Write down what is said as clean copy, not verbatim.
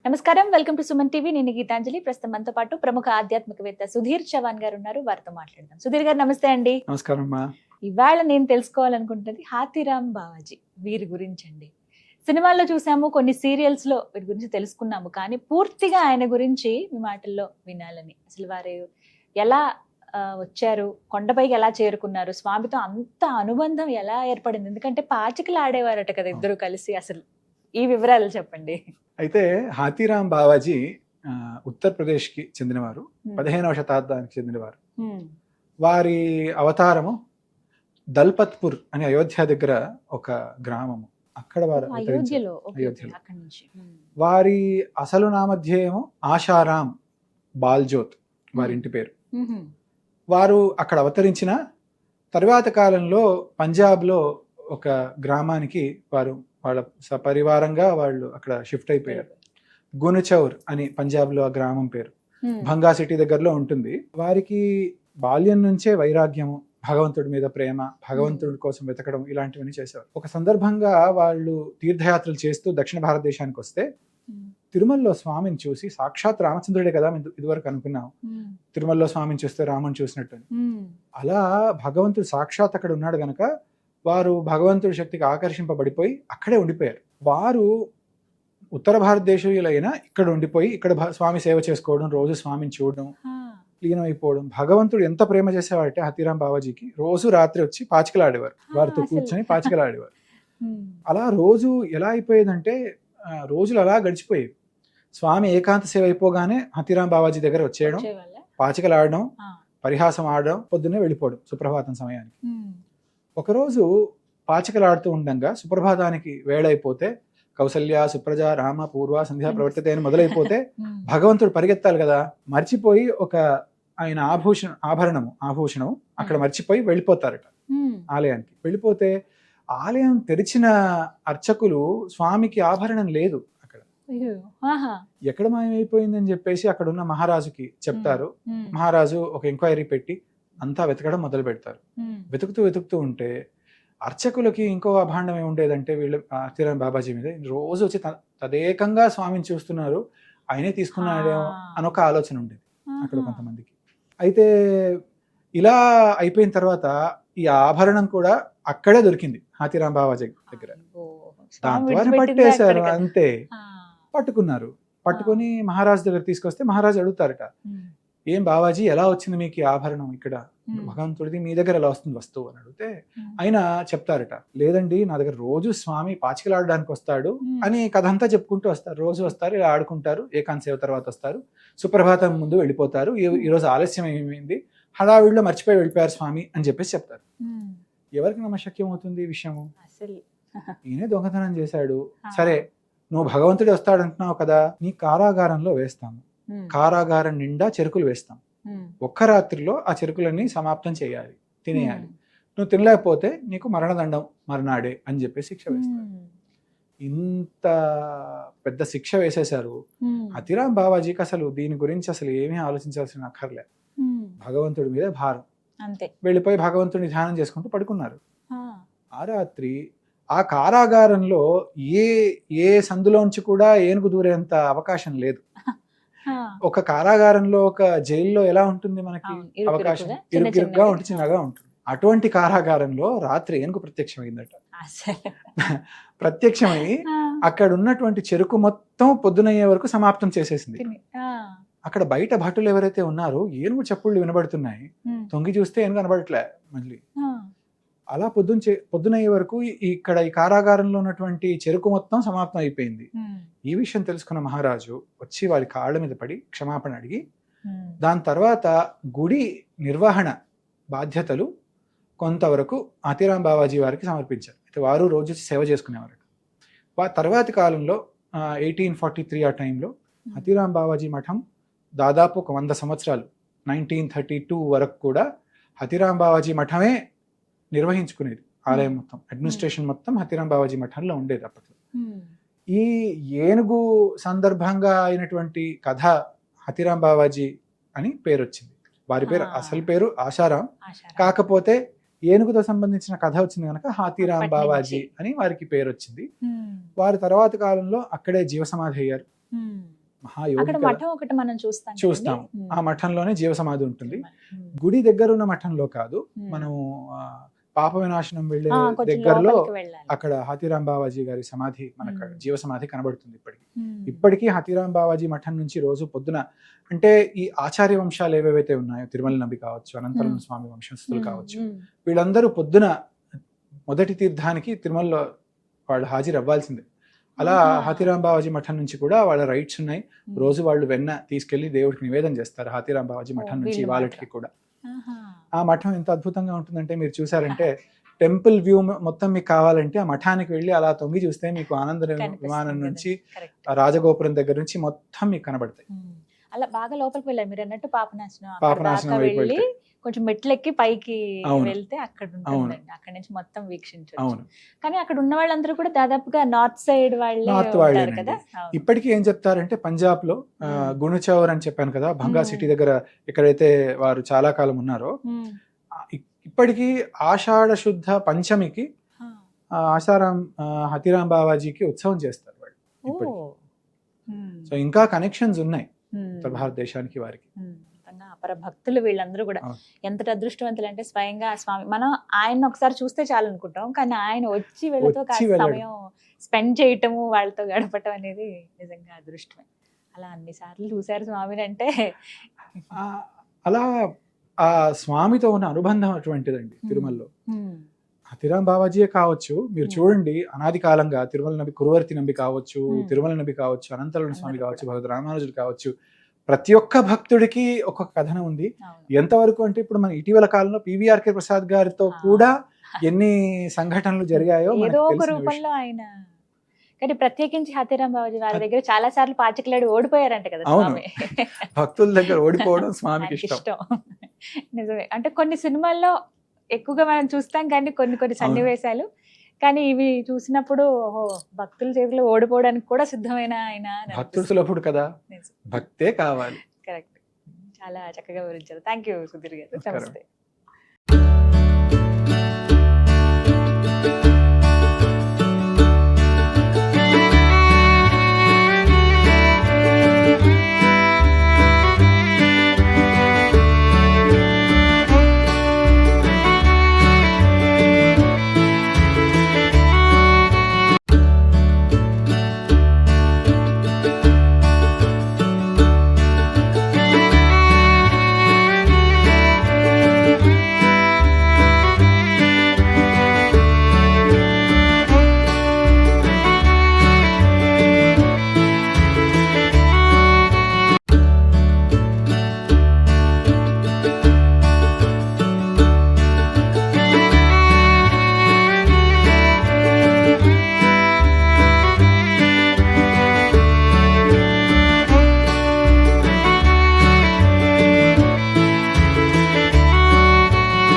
నమస్కారం, welcome to Suman TV. నేను గీతాంజలి. ప్రస్తుతం మనతో పాటు ప్రముఖ ఆధ్యాత్మికవేత్త సుధీర్ చవాన్ గారు ఉన్నారు. వారితో మాట్లాడదాం. సుధీర్ గారు నమస్తే అండి. నమస్కారం అమ్మా. ఇవాళ నేను తెలుసుకోవాలనుకుంటున్నది హాతీరామ్ బావాజీ వీరి గురించి అండి. సినిమాల్లో చూసాము, కొన్ని సీరియల్స్ లో వీరి గురించి తెలుసుకున్నాము, కానీ పూర్తిగా ఆయన గురించి మీ మాటల్లో వినాలని, అసలు వారు ఎలా వచ్చారు, కొండపైకి ఎలా చేరుకున్నారు, స్వామితో అంత అనుబంధం ఎలా ఏర్పడింది, ఎందుకంటే పాచికలు ఆడేవారట కదా ఇద్దరు కలిసి, అసలు ఈ వివరాలు చెప్పండి. అయితే హాతీరామ్ బావాజీ ఉత్తరప్రదేశ్కి చెందినవారు, 15వ శతాబ్దానికి చెందినవారు. వారి అవతారము దల్పత్పూర్ అనే అయోధ్య దగ్గర ఒక గ్రామము, అక్కడ వారు అయోధ్యలో. వారి అసలు నామధ్యేయము ఆశారాం బాల్జోత్ వారి ఇంటి పేరు. వారు అక్కడ అవతరించిన తరువాత కాలంలో పంజాబ్లో ఒక గ్రామానికి వారు వాళ్ళ సపరివారంగా వాళ్ళు అక్కడ షిఫ్ట్ అయిపోయారు. గునుచౌర్ అని పంజాబ్లో ఆ గ్రామం పేరు, భంగా సిటీ దగ్గరలో ఉంటుంది. వారికి బాల్యం నుంచే వైరాగ్యము, భగవంతుడి మీద ప్రేమ, భగవంతుడి కోసం వెతకడం, ఇలాంటివన్నీ చేసేవారు. ఒక సందర్భంగా వాళ్ళు తీర్థయాత్రలు చేస్తూ దక్షిణ భారతదేశానికి వస్తే తిరుమలలో స్వామిని చూసి, సాక్షాత్ రామచంద్రుడే కదా ఇదివరకు అనుకున్నాం, తిరుమలలో స్వామిని చూస్తే రాముని చూసినట్టు, అలా భగవంతుడు సాక్షాత్ అక్కడ ఉన్నాడు గనక వారు భగవంతుడి శక్తికి ఆకర్షింపబడిపోయి అక్కడే ఉండిపోయారు. వారు ఉత్తర భారతదేశీయులైన ఇక్కడ ఉండిపోయి ఇక్కడ స్వామి సేవ చేసుకోవడం, రోజు స్వామిని చూడడం, లీనమైపోవడం. భగవంతుడు ఎంత ప్రేమ చేసేవారంటే హాతీరామ్ బావాజీకి రోజు రాత్రి వచ్చి పాచికలు ఆడేవారు, వారితో కూర్చొని పాచికలు ఆడేవారు. అలా రోజు ఎలా అయిపోయేదంటే రోజులు అలా గడిచిపోయేవి. స్వామి ఏకాంత సేవ అయిపోగానే హాతీరామ్ బావాజీ దగ్గర వచ్చేయడం, పాచికలు ఆడడం, పరిహాసం ఆడడం, పొద్దున్నే వెళ్ళిపోవడం సుప్రభాతం సమయానికి. ఒకరోజు పాచికలు ఆడుతూ ఉండగా సుప్రభాతానికి వేళైపోతే కౌసల్య సుప్రజ రామ పూర్వ సంధ్యా ప్రవర్తితే అని మొదలైపోతే భగవంతుడు పరిగెత్తాలి కదా, మర్చిపోయి ఒక ఆయన ఆభూషణం అక్కడ మర్చిపోయి వెళ్ళిపోతారట ఆలయానికి. వెళ్ళిపోతే ఆలయం తెరిచిన అర్చకులు స్వామికి ఆభరణం లేదు అక్కడ, ఎక్కడ మాయమైపోయిందని చెప్పేసి అక్కడ ఉన్న మహారాజుకి చెప్తారు. మహారాజు ఒక ఎంక్వైరీ పెట్టి అంతా వెతకడం మొదలు పెడతారు. వెతుకుతూ ఉంటే అర్చకులకి ఇంకో అభాండం ఏముండేదంటే వీళ్ళు హాతీరామ్ బాబాజీ మీద రోజు వచ్చి తదేకంగా స్వామిని చూస్తున్నారు, ఆయనే తీసుకున్నాడేమో అనొక ఆలోచన ఉండేది అక్కడ కొంతమందికి. అయితే ఇలా అయిపోయిన తర్వాత ఈ ఆభరణం కూడా అక్కడే దొరికింది హాతీరామ్ బాబాజీ దగ్గర. దాంతో ఆయన పట్టేశారు, అంతే పట్టుకున్నారు. పట్టుకుని మహారాజు దగ్గర తీసుకొస్తే మహారాజు అడుగుతారట, ఏం బావాజీ ఎలా వచ్చింది మీకు ఈ ఆభరణం, ఇక్కడ భగవంతుడిది మీ దగ్గర ఎలా వస్తుంది వస్తువు అని అడిగితే ఆయన చెప్తారట, లేదండి నా దగ్గర రోజు స్వామి పాచికలు ఆడడానికి వస్తాడు అని కథ అంతా చెప్పుకుంటూ వస్తారు. రోజు వస్తారు, ఇలా ఆడుకుంటారు, ఏకాంత సేవ తర్వాత వస్తారు, సుప్రభాతం ముందు వెళ్ళిపోతారు, ఈరోజు ఆలస్యం ఏమైంది, హడావిడిలో మర్చిపోయి వెళ్ళిపోయారు స్వామి అని చెప్పేసి చెప్తారు. ఎవరికి నమ్మశక్యం అవుతుంది ఈ విషయము? ఈయనే దొంగతనం చేశాడు, సరే నువ్వు భగవంతుడు వస్తాడు అంటున్నావు కదా, నీ కారాగారంలో వేస్తాము, కారాగారం నిండా చెరుకులు వేస్తాం, ఒక్క రాత్రిలో ఆ చెరుకులన్నీ సమాప్తం చేయాలి, తినేయాలి, నువ్వు తినలేకపోతే నీకు మరణదండం మరణాడే అని చెప్పి శిక్ష వేస్తారు. ఇంత పెద్ద శిక్ష వేసేశారు. హాతీరామ్ బావాజీకి అసలు దీని గురించి అసలు ఏమీ ఆలోచించాల్సిన అక్కర్లే, భగవంతుడి మీద భారం, వెళ్ళిపోయి భగవంతుడిని ధ్యానం చేసుకుంటూ పడుకున్నారు. ఆ రాత్రి ఆ కారాగారంలో ఏ సందులోంచి కూడా ఏనుగు దూరేంత అవకాశం లేదు. ఒక కారాగారంలో, ఒక జైల్లో ఎలా ఉంటుంది మనకి అవకాశం, ఇరుగ్గా ఉంటుంది, చిన్నగా ఉంటుంది. అటువంటి కారాగారంలో రాత్రి ఏనుగు ప్రత్యక్షమైందట. ప్రత్యక్షమై అక్కడ ఉన్నటువంటి చెరుకు మొత్తం పొద్దునయ్యే వరకు సమాప్తం చేసేసింది. అక్కడ బయట భటులు ఎవరైతే ఉన్నారో ఏనుగు చప్పుళ్ళు వినబడుతున్నాయి, తొంగి చూస్తే ఏనుగు కనబడట్లే. మళ్ళీ అలా పొద్దునయ్యే వరకు ఇక్కడ ఈ కారాగారంలో ఉన్నటువంటి చెరుకు మొత్తం సమాప్తం అయిపోయింది. ఈ విషయం తెలుసుకున్న మహారాజు వచ్చి వారి కాళ్ళ మీద పడి క్షమాపణ అడిగి, దాని తర్వాత గుడి నిర్వహణ బాధ్యతలు కొంతవరకు హాతీరామ్ బావాజీ వారికి సమర్పించారు. అయితే వారు రోజు సేవ చేసుకునేవారు. తర్వాతి కాలంలో 1843 ఆ టైంలో హాతీరామ్ బావాజీ మఠం దాదాపు ఒక 100 సంవత్సరాలు 1932 వరకు కూడా హాతీరామ్ బావాజీ మఠమే నిర్వహించుకునేది. ఆలయం మొత్తం, అడ్మినిస్ట్రేషన్ మొత్తం హాతీరామ్ బావాజీ మఠంలో ఉండేది అప్పట్లో. ఈ ఏనుగు సందర్భంగా అయినటువంటి కథ హాతీరామ్ బావాజీ అని పేరు వచ్చింది. వారి పేరు అసలు పేరు ఆశారాం, కాకపోతే ఏనుగుతో సంబంధించిన కథ వచ్చింది కనుక హాతీరామ్ బావాజీ అని వారికి పేరు వచ్చింది. వారి తర్వాత కాలంలో అక్కడే జీవ సమాధి అయ్యారు. మహాయోగి అక్కడ కదా. మఠం ఒకటి మనం చూస్తాం కదండి. చూస్తాం. ఉమ్. ఆ మఠంలోనే జీవ సమాధి ఉంటుంది. ఉమ్. గుడి దగ్గర ఉన్న మఠంలో కాదు, ఉమ్. మనం పాప వినాశనం వెళ్ళే కొంచెం దగ్గరలో లోపలికి వెళ్ళాలి. అక్కడ హాతీరాం బావాజీ గారి సమాధి మనకు ఉమ్. జీవ సమాధి కనబడుతుంది ఇప్పటికి. ఉమ్. ఇప్పటికీ హాతీరాం బావాజీ మఠం నుంచి రోజు పొద్దున, అంటే ఈ ఆచార్య వంశాలు ఏవేవైతే ఉన్నాయో, తిరుమల నబి కావచ్చు, అనంతరం స్వామి వంశస్థులు కావచ్చు, ఉమ్. వీళ్ళందరూ పొద్దున మొదటి తీర్థానికి తిరుమలలో వాళ్ళు హాజరు అవ్వాల్సిందే. అలా ఆహా. హాతీరాం బావాజీ మఠం నుంచి కూడా వాళ్ళ రైట్స్ ఉన్నాయి. ఉమ్. రోజు వాళ్ళు వెన్న తీసుకెళ్లి దేవుడికి నివేదన చేస్తారు హాతీరాం బావాజీ మఠం నుంచి వీళ్ళు వాళ్ళకి మాత్రం. కూడా. ఆహా. ఆ మఠం ఎంత అద్భుతంగా ఉంటుందంటే, మీరు చూసారంటే టెంపుల్ వ్యూ మొత్తం మీకు కావాలంటే ఆ మఠానికి వెళ్ళి అలా తొంగి చూస్తే మీకు ఆనంద కనిపిస్తుంది విమానం కదా. నుంచి Correct. ఆ రాజగోపురం దగ్గర నుంచి మొత్తం మీకు కనబడతాయి. ఉమ్. అలా బాగా లోపలికి వెళ్ళారు మీరు అన్నట్టు పాపనాశనం. అక్కడ పాపనాశనం దాకా వైపు వెళ్ళి వెళ్తే. కొంచెం మెట్లెక్కి పైకి అవును. వెళ్తే అక్కడ అవును. ఉంటుందండి. అక్కడ నుంచి మొత్తం వీక్షించవచ్చు. అవును. కానీ అక్కడ ఉన్న వాళ్ళందరూ కూడా దాదాపుగా నార్త్ సైడ్ వాళ్ళే నార్త్ ఉంటారు వాళ్ళేనండి. కదా. అవును. ఇప్పటికీ ఏం చెప్తారంటే పంజాబ్ లో మ్మ్. గుణచౌర్ అని చెప్పాను కదా, భంగా మ్మ్. సిటీ దగ్గర ఎక్కడైతే వారు చాలా కాలం ఉన్నారో, ఉమ్. ఇప్పటికీ ఆషాఢ శుద్ధ పంచమికి ఆ. ఆశారాం హతీరాం బావాజీకి ఉత్సవం చేస్తారు వాళ్ళు ఓ. ఇప్పటికీ. ఉమ్. సో ఇంకా కనెక్షన్స్ ఉన్నాయి ఉమ్. ఉత్తర భారతదేశానికి వారికి. నిజంగా అపర భక్తులు వీళ్ళందరూ కూడా అవును. ఎంతటి అదృష్టవంతులు అంటే స్వయంగా ఆ స్వామి, మనం ఆయన ఒకసారి చూస్తే చాలు అనుకుంటాం, కానీ ఆయన వచ్చి వీళ్ళతో వచ్చి కాస్త వెళ్ళాడు. సమయం స్పెండ్ చేయటము, వాళ్ళతో గడపటం అనేది నిజంగా అదృష్టమే. అలా అన్నిసార్లు చూశారు స్వామిని అంటే. ఆ, అలా ఆ స్వామితో ఉన్న అనుబంధం అటువంటిదండి తిరుమలలో. ఉమ్. హతీరాం బావాజీయే కావచ్చు, మీరు చూడండి అనాది కాలంగా తిరుమల నబి, కురువర్తి నబి కావచ్చు, తిరుమల నబి కావచ్చు, అనంతరం స్వామి అందరూ కావచ్చు, కూడా. భగవద్ రామానుజులు కావచ్చు, ప్రతి ఒక్క భక్తుడికి ఒక కథనం ఉంది. అవును. ఎంతవరకు అంటే ఇప్పుడు మన ఇటీవల కాలంలో పివిఆర్కే ప్రసాద్ గారితో కూడా ఎన్ని సంఘటనలు జరిగాయో మనకు ఏదో ఒక తెలిసిన విషయం. రూపంలో ఆయన, కానీ ప్రత్యేకించి హతీరాం బాబాజీ వారి దగ్గర చాలా సార్లు పాచికలాడి ఓడిపోయారంట కదా అవును. స్వామి. భక్తుల దగ్గర ఓడిపోవడం స్వామికి ఆయనకి ఇష్టం. నిజమే. అంటే కొన్ని సినిమాల్లో ఎక్కువగా మనం చూస్తాం, కానీ కొన్ని సన్నివేశాలు, కానీ ఇవి చూసినప్పుడు ఓహో, భక్తుల చేతిలో ఓడిపోవడానికి కూడా సిద్ధమైన ఆయన అని భక్తుడు అనిపిస్తుంది. సులభుడు కదా, నిజం. భక్తే కావాలి. కరెక్ట్. చాలా చక్కగా వివరించారు. థ్యాంక్ యూ సుధీర్ గారు. నమస్కారం. నమస్తే.